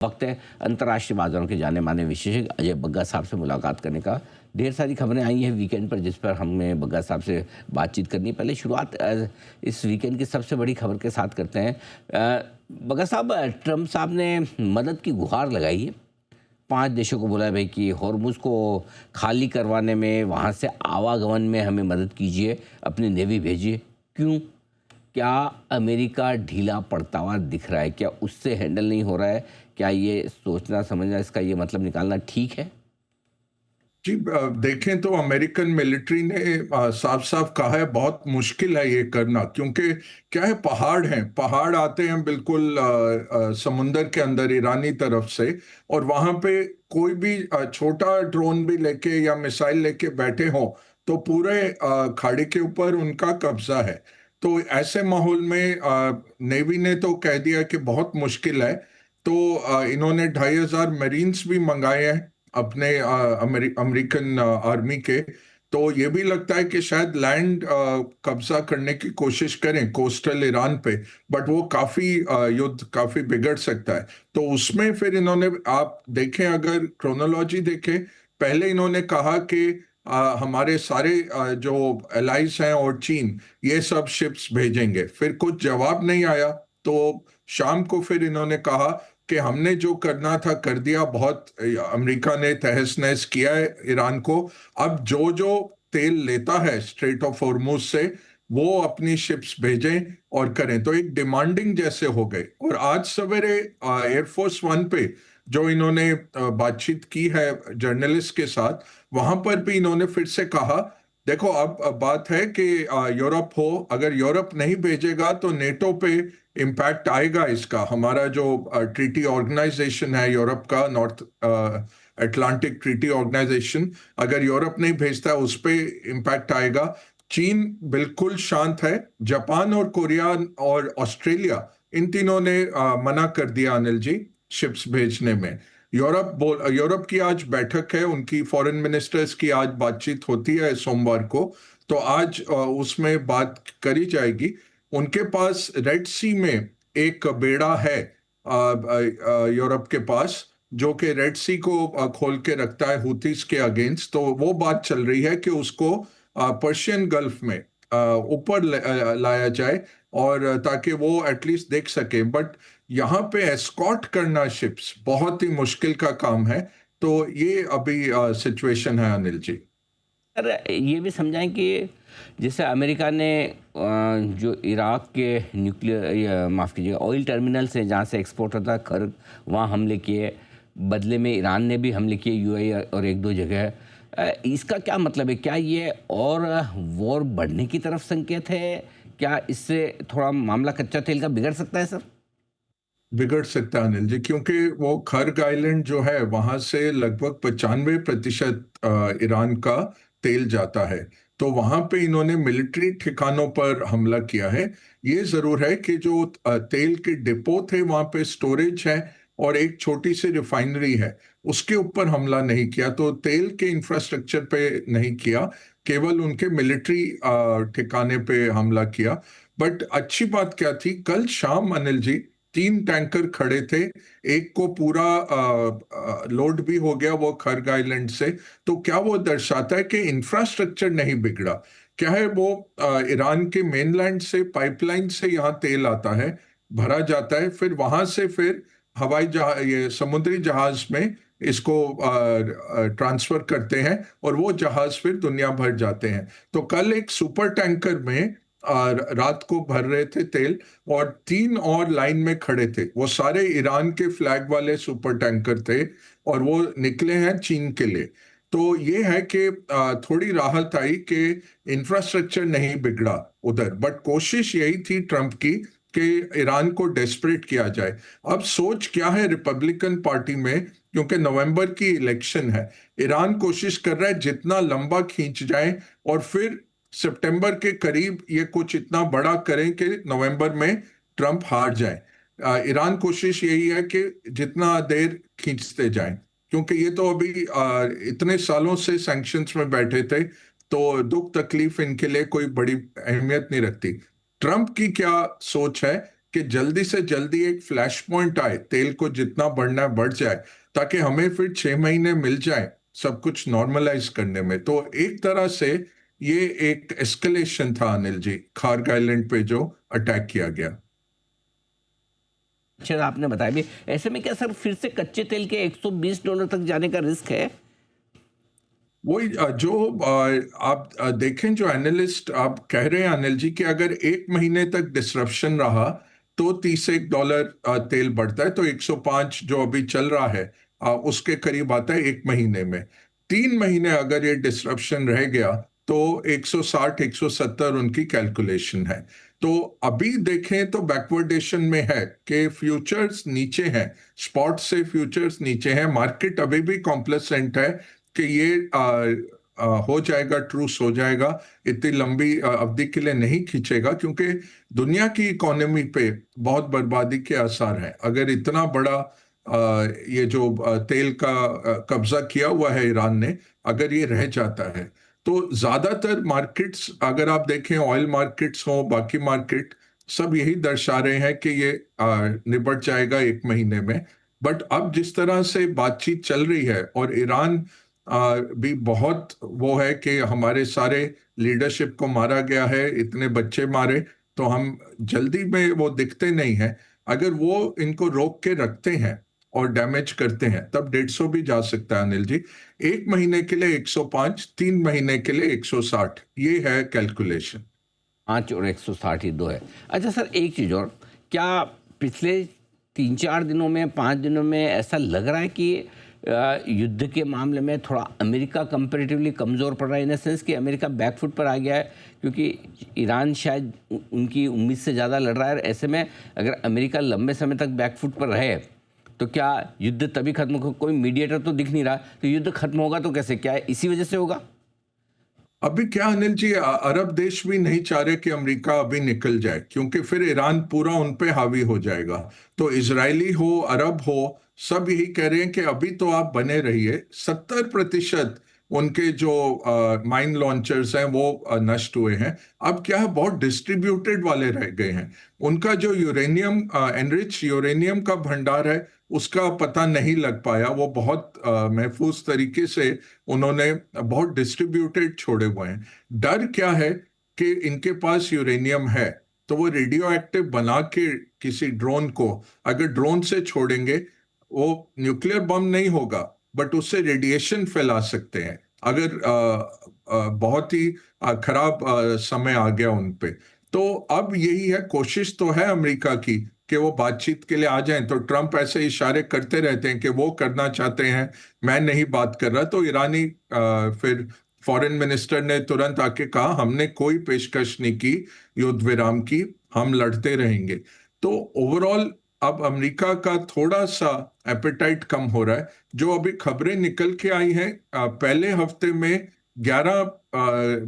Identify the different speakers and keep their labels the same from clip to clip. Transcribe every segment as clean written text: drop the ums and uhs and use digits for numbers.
Speaker 1: वक्त है अंतर्राष्ट्रीय बाजारों के जाने माने विशेषज्ञ अजय बग्गा साहब से मुलाकात करने का। ढेर सारी खबरें आई हैं वीकेंड पर जिस पर हमें बग्गा साहब से बातचीत करनी है। पहले शुरुआत इस वीकेंड की सबसे बड़ी खबर के साथ करते हैं। बग्गा साहब, ट्रम्प साहब ने मदद की गुहार लगाई है। 5 देशों को बोला है भाई कि हॉर्मुज़ को खाली करवाने में, वहाँ से आवागमन में हमें मदद कीजिए, अपनी नेवी भेजिए। क्यों? क्या अमेरिका ढीला पड़ता हुआ दिख रहा है? क्या उससे हैंडल नहीं हो रहा है? क्या ये सोचना समझना, इसका ये मतलब निकालना ठीक है?
Speaker 2: जी, देखें तो अमेरिकन मिलिट्री ने साफ साफ कहा है बहुत मुश्किल है ये करना, क्योंकि क्या है, पहाड़ आते हैं बिल्कुल समुंदर के अंदर ईरानी तरफ से, और वहां पे कोई भी छोटा ड्रोन भी लेके या मिसाइल लेके बैठे हो तो पूरे खाड़ी के ऊपर उनका कब्जा है। तो ऐसे माहौल में नेवी ने तो कह दिया कि बहुत मुश्किल है। तो इन्होंने 2500 मरीन्स भी मंगाए हैं अपने अमेरिकन आर्मी के। तो ये भी लगता है कि शायद लैंड कब्जा करने की कोशिश करें कोस्टल ईरान पे, बट वो काफी युद्ध काफी बिगड़ सकता है। तो उसमें फिर इन्होंने, आप देखें, अगर क्रोनोलॉजी देखें, पहले इन्होंने कहा कि हमारे सारे जो एलाइज हैं और चीन, ये सब शिप्स भेजेंगे। फिर कुछ जवाब नहीं आया, तो शाम को फिर इन्होंने कहा कि हमने जो करना था कर दिया, बहुत अमेरिका ने तहस नहस किया है ईरान को। अब जो जो तेल लेता है स्ट्रेट ऑफ हॉर्मुज से, वो अपनी शिप्स भेजें और करें। तो एक डिमांडिंग जैसे हो गए। और आज सवेरे एयरफोर्स वन पे जो इन्होंने बातचीत की है जर्नलिस्ट के साथ, वहां पर भी इन्होंने फिर से कहा, देखो अब बात है कि यूरोप हो, अगर यूरोप नहीं भेजेगा तो नेटो पे इम्पैक्ट आएगा इसका। हमारा जो ट्रीटी ऑर्गेनाइजेशन है यूरोप का, नॉर्थ अटलांटिक ट्रीटी ऑर्गेनाइजेशन, अगर यूरोप नहीं भेजता उस पे इम्पैक्ट आएगा। चीन बिल्कुल शांत है। जापान और कोरिया और ऑस्ट्रेलिया, इन तीनों ने मना कर दिया अनिल जी शिप्स भेजने में। यूरोप की आज बैठक है, उनकी फॉरेन मिनिस्टर्स की आज बातचीत होती है सोमवार को। तो आज उसमें बात करी जाएगी। उनके पास रेड सी में एक बेड़ा है यूरोप के पास, जो कि रेड सी को खोल के रखता है हुतीस के अगेंस्ट। तो वो बात चल रही है कि उसको पर्शियन गल्फ में ऊपर लाया जाए, और ताकि वो एटलीस्ट देख सके। बट यहाँ पे एस्कॉर्ट करना शिप्स बहुत ही मुश्किल का काम है। तो ये अभी सिचुएशन है अनिल जी।
Speaker 1: सर, ये भी समझाएं कि जैसे अमेरिका ने जो इराक के न्यूक्लियर, माफ़ कीजिएगा, ऑयल टर्मिनल से जहाँ से एक्सपोर्ट होता है खर्ग, वहाँ हमले किए। बदले में ईरान ने भी हमले किए, यूएई और एक दो जगह। इसका क्या मतलब है? क्या ये और वॉर बढ़ने की तरफ संकेत है? क्या इससे थोड़ा मामला कच्चा तेल का बिगड़ सकता है सर?
Speaker 2: बिगड़ सकता है अनिल जी, क्योंकि वो खर्ग आइलैंड जो है वहां से लगभग 95% ईरान का तेल जाता है। तो वहां पे इन्होंने मिलिट्री ठिकानों पर हमला किया है। ये जरूर है कि जो तेल के डिपो थे वहां पे स्टोरेज है, और एक छोटी सी रिफाइनरी है, उसके ऊपर हमला नहीं किया। तो तेल के इंफ्रास्ट्रक्चर पे नहीं किया, केवल उनके मिलिट्री ठिकाने पे हमला किया। बट अच्छी बात क्या थी, कल शाम अनिल जी 3 टैंकर खड़े थे। एक को पूरा लोड भी हो गया वो खर्ग आइलैंड से। तो क्या वो दर्शाता है कि इंफ्रास्ट्रक्चर नहीं बिगड़ा? क्या है वो, ईरान के मेनलैंड से पाइपलाइन से यहाँ तेल आता है, भरा जाता है, फिर वहां से फिर हवाई जहाज, ये समुद्री जहाज में इसको ट्रांसफर करते हैं, और वो जहाज फिर दुनिया भर जाते हैं। तो कल एक सुपर टैंकर में रात को भर रहे थे तेल, और 3 और लाइन में खड़े थे। वो सारे ईरान के फ्लैग वाले सुपर टैंकर थे, और वो निकले हैं चीन के लिए। तो ये है कि थोड़ी राहत आई कि इंफ्रास्ट्रक्चर नहीं बिगड़ा उधर। बट कोशिश यही थी ट्रंप की कि ईरान को डेस्परेट किया जाए। अब सोच क्या है रिपब्लिकन पार्टी में, क्योंकि नवंबर की इलेक्शन है, ईरान कोशिश कर रहा है जितना लंबा खींच जाए, और फिर सितंबर के करीब ये कुछ इतना बड़ा करें कि नवंबर में ट्रंप हार जाए। ईरान कोशिश यही है कि जितना देर खींचते जाएं, क्योंकि ये तो अभी इतने सालों से सैंक्शंस में बैठे थे, तो दुख तकलीफ इनके लिए कोई बड़ी अहमियत नहीं रखती। ट्रंप की क्या सोच है कि जल्दी से जल्दी एक फ्लैश पॉइंट आए, तेल को जितना बढ़ना है बढ़ जाए, ताकि हमें फिर 6 महीने मिल जाए सब कुछ नॉर्मलाइज करने में। तो एक तरह से ये एक एस्केलेशन था अनिल जी, खार्ग आइलैंड पे जो अटैक किया गया।
Speaker 1: अच्छा, आपने बताया भी। ऐसे में क्या सर फिर से कच्चे तेल के $120 तक जाने का रिस्क है?
Speaker 2: वही जो आप देखें, जो एनालिस्ट आप कह रहे हैं अनिल जी कि अगर 1 महीने तक डिसरप्शन रहा तो $31 तेल बढ़ता है, तो 105 जो अभी चल रहा है उसके करीब आता है 1 महीने में। 3 महीने अगर ये डिसरप्शन रह गया तो 160 170 उनकी कैलकुलेशन है। तो अभी देखें तो बैकवर्डेशन में है कि फ्यूचर्स नीचे हैं, स्पॉट से फ्यूचर्स नीचे हैं, मार्केट अभी भी कॉम्प्लेसेंट है कि ये हो जाएगा, ट्रूस हो जाएगा, इतनी लंबी अवधि के लिए नहीं खींचेगा, क्योंकि दुनिया की इकोनॉमी पे बहुत बर्बादी के आसार हैं। अगर इतना बड़ा ये जो तेल का कब्जा किया हुआ है ईरान ने, अगर ये रह जाता है तो ज्यादातर मार्केट्स, अगर आप देखें ऑयल मार्केट्स हो, बाकी मार्केट सब यही दर्शा रहे हैं कि ये निपट जाएगा 1 महीने में। बट अब जिस तरह से बातचीत चल रही है, और ईरान भी बहुत वो है कि हमारे सारे लीडरशिप को मारा गया है, इतने बच्चे मारे, तो हम जल्दी में वो दिखते नहीं हैं। अगर वो इनको रोक के रखते हैं और डैमेज करते हैं तब 150 भी जा सकता है अनिल जी। 1 महीने के लिए 105, 3 महीने के लिए 160, ये है कैलकुलेशन।
Speaker 1: 5 और 160 ही दो है। अच्छा सर, एक चीज़ और, क्या पिछले 3-4 दिनों में, 5 दिनों में ऐसा लग रहा है कि युद्ध के मामले में थोड़ा अमेरिका कंपैरेटिवली कमज़ोर पड़ रहा है, इन द सेंस कि अमेरिका बैकफुट पर आ गया है, क्योंकि ईरान शायद उनकी उम्मीद से ज़्यादा लड़ रहा है। और ऐसे में अगर अमेरिका लंबे समय तक बैकफुट पर रहे तो क्या युद्ध तभी खत्म हो? कोई मीडिएटर तो दिख नहीं रहा, तो युद्ध खत्म होगा तो कैसे? क्या इसी वजह से होगा?
Speaker 2: अभी क्या अनिल जी, अरब देश भी नहीं चाह रहे कि अमेरिका अभी निकल जाए, क्योंकि फिर ईरान पूरा उन पे हावी हो जाएगा। तो इजरायली हो, अरब हो, सब यही कह रहे हैं कि अभी तो आप बने रहिए। 70% उनके जो माइन लॉन्चर्स हैं वो नष्ट हुए हैं। अब क्या है, बहुत डिस्ट्रीब्यूटेड वाले रह गए हैं। उनका जो यूरेनियम, एनरिच यूरेनियम का भंडार है, उसका पता नहीं लग पाया। वो बहुत महफूज तरीके से उन्होंने बहुत डिस्ट्रीब्यूटेड छोड़े हुए हैं। डर क्या है कि इनके पास यूरेनियम है तो वो रेडियो एक्टिव बना के किसी ड्रोन को, अगर ड्रोन से छोड़ेंगे, वो न्यूक्लियर बम नहीं होगा बट उससे रेडिएशन फैला सकते हैं, अगर बहुत ही खराब समय आ गया उन पे। तो अब यही है, कोशिश तो है अमेरिका की कि वो बातचीत के लिए आ जाएं। तो ट्रंप ऐसे इशारे करते रहते हैं कि वो करना चाहते हैं, मैं नहीं बात कर रहा। तो ईरानी फिर फॉरेन मिनिस्टर ने तुरंत आके कहा, हमने कोई पेशकश नहीं की युद्ध विराम की, हम लड़ते रहेंगे। तो ओवरऑल अब अमेरिका का थोड़ा सा एपेटाइट कम हो रहा है। जो अभी खबरें निकल के आई हैं, पहले हफ्ते में 11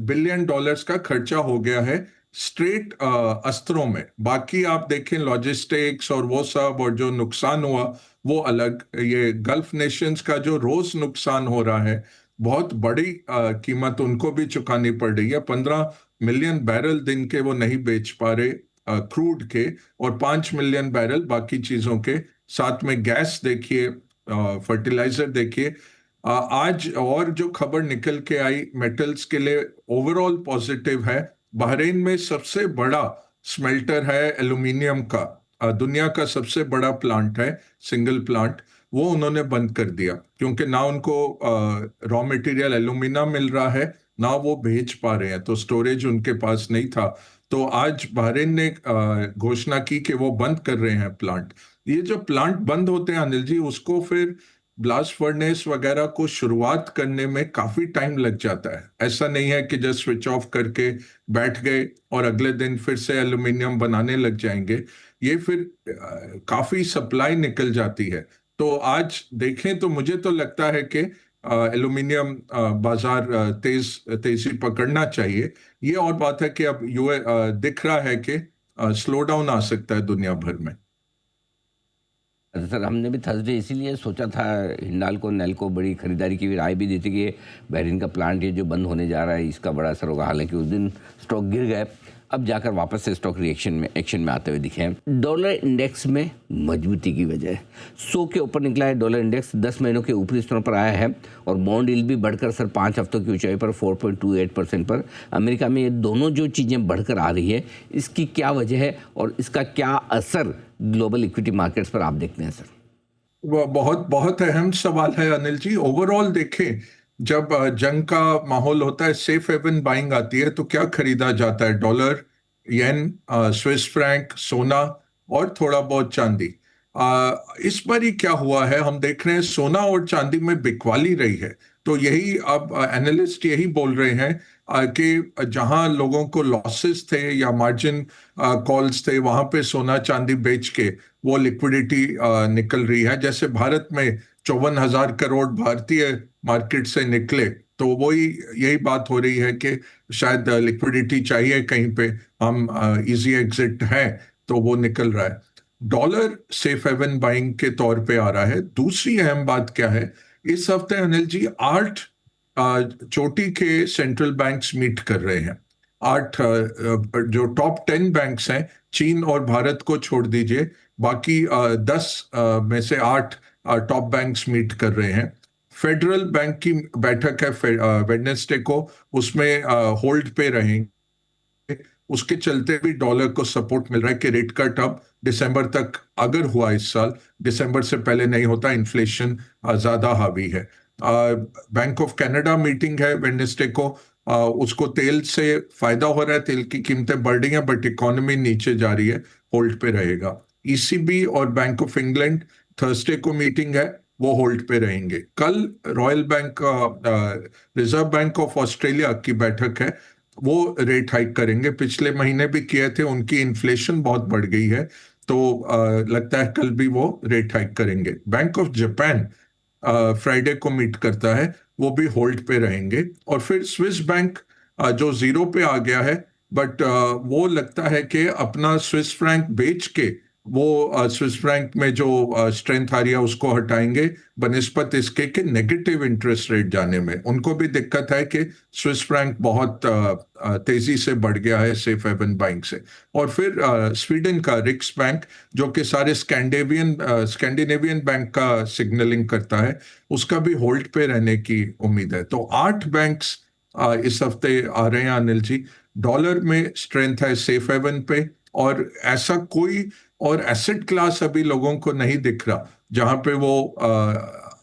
Speaker 2: बिलियन डॉलर्स का खर्चा हो गया है स्ट्रेट अस्त्रों में। बाकी आप देखें लॉजिस्टिक्स और वो सब, और जो नुकसान हुआ वो अलग। ये गल्फ नेशंस का जो रोज नुकसान हो रहा है, बहुत बड़ी कीमत उनको भी चुकानी पड़ रही है। 15 मिलियन बैरल दिन के वो नहीं बेच पा रहे क्रूड के, और 5 मिलियन बैरल बाकी चीजों के, साथ में गैस देखिए, फर्टिलाइजर देखिए। आज और जो खबर निकल के आई मेटल्स के लिए, ओवरऑल पॉजिटिव है। बहरीन में सबसे बड़ा स्मेल्टर है एल्यूमिनियम का, दुनिया का सबसे बड़ा प्लांट है, सिंगल प्लांट, वो उन्होंने बंद कर दिया, क्योंकि ना उनको रॉ मटेरियल एल्यूमिना मिल रहा है, ना वो भेज पा रहे हैं, तो स्टोरेज उनके पास नहीं था। तो आज बहरीन ने घोषणा की कि वो बंद कर रहे हैं प्लांट। ये जो प्लांट बंद होते हैं अनिल जी, उसको फिर ब्लास्ट फर्नेस वगैरह को शुरुआत करने में काफी टाइम लग जाता है। ऐसा नहीं है कि जस्ट स्विच ऑफ करके बैठ गए और अगले दिन फिर से एल्यूमिनियम बनाने लग जाएंगे। ये फिर काफी सप्लाई निकल जाती है। तो आज देखें तो मुझे तो लगता है कि एल्यूमिनियम बाजार तेजी पकड़ना चाहिए। ये और बात है कि अब दिख रहा है कि स्लो डाउन आ सकता है दुनिया भर में।
Speaker 1: अच्छा सर, हमने भी थर्सडे इसीलिए सोचा था, हिंडाल्को नेल्को बड़ी खरीदारी की भी राय भी दी थी कि बहरीन का प्लांट ये जो बंद होने जा रहा है इसका बड़ा असर होगा। हालांकि उस दिन स्टॉक गिर गए, अब जाकर वापस से स्टॉक रिएक्शन में एक्शन में आते हुए दिखे हैं। डॉलर इंडेक्स में मजबूती की वजह 100 के ऊपर निकला है। डॉलर इंडेक्स 10 महीनों के ऊपरी स्तरों पर आया है और बॉन्ड यील्ड भी बढ़कर सर 5 हफ्तों की ऊंचाई पर 4.28% पर। अमेरिका में ये दोनों जो चीज़ें बढ़कर आ रही है, इसकी क्या वजह है और इसका क्या असर ग्लोबल इक्विटी मार्केट्स पर आप देखते हैं सर?
Speaker 2: वो बहुत बहुत अहम सवाल है अनिल जी। ओवरऑल देखें, जब जंग का माहौल होता है, सेफ हेवन बाइंग आती है, तो क्या खरीदा जाता है? डॉलर, येन, स्विस फ्रैंक, सोना और थोड़ा बहुत चांदी। इस बार ही क्या हुआ है, हम देख रहे हैं सोना और चांदी में बिकवाली रही है। तो यही अब एनालिस्ट यही बोल रहे हैं कि जहां लोगों को लॉसेस थे या मार्जिन कॉल्स थे, वहां पे सोना चांदी बेच के वो लिक्विडिटी निकल रही है। जैसे भारत में 54,000 करोड़ भारतीय मार्केट से निकले, तो वही यही बात हो रही है कि शायद लिक्विडिटी चाहिए कहीं पे, हम इजी एग्जिट है, तो वो निकल रहा है। डॉलर सेफ हेवन बाइंग के तौर पे आ रहा है। दूसरी अहम बात क्या है, इस हफ्ते अनिल जी 8 चोटी के सेंट्रल बैंक्स मीट कर रहे हैं। 8 जो टॉप 10 बैंक्स हैं, चीन और भारत को छोड़ दीजिए, बाकी 10 में से 8 टॉप बैंक्स मीट कर रहे हैं। फेडरल बैंक की बैठक है वेडनेसडे को, उसमें होल्ड पे रहेंगे। उसके चलते भी डॉलर को सपोर्ट मिल रहा है कि रेट कट अब दिसंबर तक अगर हुआ, इस साल दिसंबर से पहले नहीं होता, इन्फ्लेशन ज्यादा हावी है। बैंक ऑफ कनाडा मीटिंग है वेडनेसडे को, उसको तेल से फायदा हो रहा है, तेल की कीमतें बढ़ रही हैं, बट इकोनॉमी नीचे जा रही है, होल्ड पे रहेगा। ईसीबी और बैंक ऑफ इंग्लैंड थर्सडे को मीटिंग है, वो होल्ड पे रहेंगे। कल royal bank, reserve bank of Australia की बैठक है, वो रेट हाइक करेंगे। पिछले महीने भी किए थे, उनकी इन्फ्लेशन बहुत बढ़ गई है, तो लगता है कल भी वो रेट हाइक करेंगे। बैंक ऑफ जापान फ्राइडे को मीट करता है, वो भी होल्ड पे रहेंगे। और फिर स्विस बैंक जो जीरो पे आ गया है, बट वो लगता है कि अपना स्विस फ्रैंक बेच के वो स्विस फ्रैंक में जो स्ट्रेंथ आ रही है उसको हटाएंगे, बनिस्बत इसके कि नेगेटिव इंटरेस्ट रेट जाने में। उनको भी दिक्कत है कि स्विस फ्रैंक बहुत तेजी से बढ़ गया है सेफ हेवन बैंक से। और फिर स्वीडन का रिक्स बैंक, जो कि सारे स्कैंडिनेवियन बैंक का सिग्नलिंग करता है, उसका भी होल्ड पे रहने की उम्मीद है। तो 8 बैंक्स इस हफ्ते आ रहे हैं अनिल जी। डॉलर में स्ट्रेंथ है सेफ हेवन पे, और ऐसा कोई और एसेट क्लास अभी लोगों को नहीं दिख रहा जहां पे वो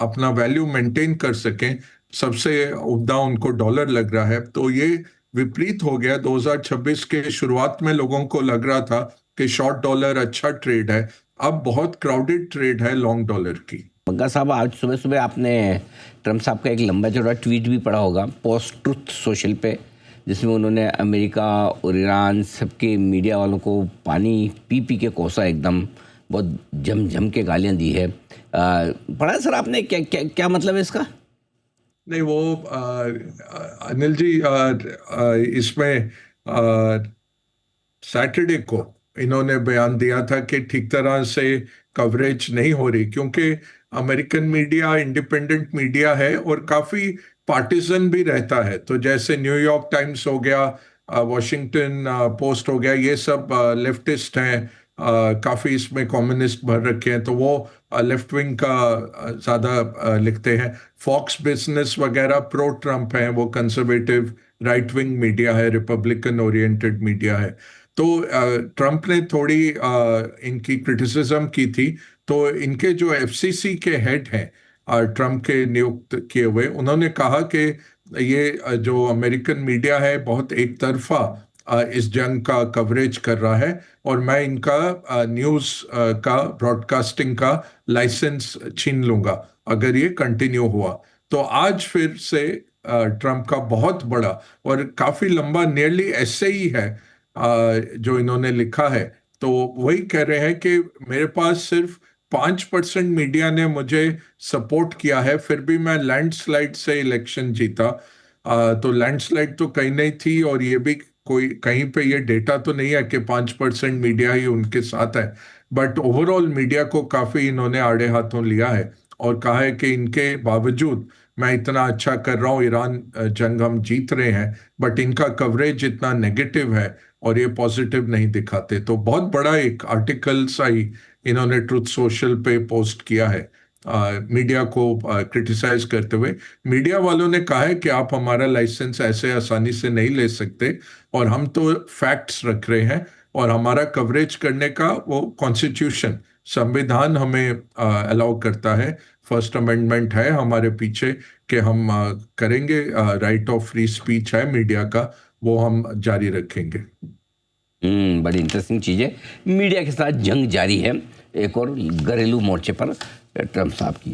Speaker 2: अपना वैल्यू मेंटेन कर सकें। सबसे उम्दा उनको डॉलर लग रहा है। तो ये विपरीत हो गया। 2026 के शुरुआत में लोगों को लग रहा था कि शॉर्ट डॉलर अच्छा ट्रेड है, अब बहुत क्राउडेड ट्रेड है लॉन्ग डॉलर की।
Speaker 1: बग्गा साहब, आज सुबह सुबह आपने ट्रम्प साहब का एक लंबा चौड़ा ट्वीट भी पढ़ा होगा पोस्ट ट्रुथ सोशल पे, जिसमें उन्होंने अमेरिका और ईरान सबके मीडिया वालों को पानी पी पी के कोसा, एकदम बहुत जम के गालियां दी है। पढ़ा सर आपने? क्या क्या क्या मतलब है इसका?
Speaker 2: नहीं, वो अनिल जी, इसमें सैटरडे को इन्होंने बयान दिया था कि ठीक तरह से कवरेज नहीं हो रही, क्योंकि अमेरिकन मीडिया इंडिपेंडेंट मीडिया है और काफी पार्टिजन भी रहता है। तो जैसे न्यूयॉर्क टाइम्स हो गया, वॉशिंगटन पोस्ट हो गया, ये सब लेफ्टिस्ट हैं, काफी इसमें कम्युनिस्ट भर रखे हैं, तो वो लेफ्ट विंग का ज्यादा लिखते हैं। फॉक्स बिजनेस वगैरह प्रो ट्रम्प हैं, वो कंजर्वेटिव राइट विंग मीडिया है, रिपब्लिकन ओरिएंटेड मीडिया है। तो ट्रम्प ने थोड़ी इनकी क्रिटिसिज्म की थी। तो इनके जो एफसीसी के हेड हैं, ट्रम्प के नियुक्त किए हुए, उन्होंने कहा कि ये जो अमेरिकन मीडिया है बहुत एक तरफा इस जंग का कवरेज कर रहा है, और मैं इनका न्यूज़ का ब्रॉडकास्टिंग का लाइसेंस छीन लूंगा अगर ये कंटिन्यू हुआ। तो आज फिर से ट्रम्प का बहुत बड़ा और काफी लंबा नियरली ऐसे ही है जो इन्होंने लिखा है। तो वही कह रहे हैं कि मेरे पास सिर्फ 5% मीडिया ने मुझे सपोर्ट किया है, फिर भी मैं लैंडस्लाइड से इलेक्शन जीता। तो लैंडस्लाइड तो कहीं नहीं थी, और ये भी कोई कहीं पे ये डेटा तो नहीं है कि 5% मीडिया ही उनके साथ है, बट ओवरऑल मीडिया को काफी इन्होंने आड़े हाथों लिया है और कहा है कि इनके बावजूद मैं इतना अच्छा कर रहा हूँ, ईरान जंग हम जीत रहे हैं, बट इनका कवरेज इतना नेगेटिव है और ये पॉजिटिव नहीं दिखाते। तो बहुत बड़ा एक आर्टिकल सा ही इन्होंने ट्रुथ सोशल पे पोस्ट किया है मीडिया को क्रिटिसाइज करते हुए। मीडिया वालों ने कहा है कि आप हमारा लाइसेंस ऐसे आसानी से नहीं ले सकते, और हम तो फैक्ट्स रख रहे हैं, और हमारा कवरेज करने का वो कॉन्स्टिट्यूशन, संविधान हमें अलाउ करता है, फर्स्ट अमेंडमेंट है हमारे पीछे कि हम करेंगे, राइट ऑफ फ्री स्पीच है मीडिया का, वो हम जारी रखेंगे।
Speaker 1: बड़ी इंटरेस्टिंग चीज़ है। मीडिया के साथ जंग जारी है एक और घरेलू मोर्चे पर ट्रंप साहब की।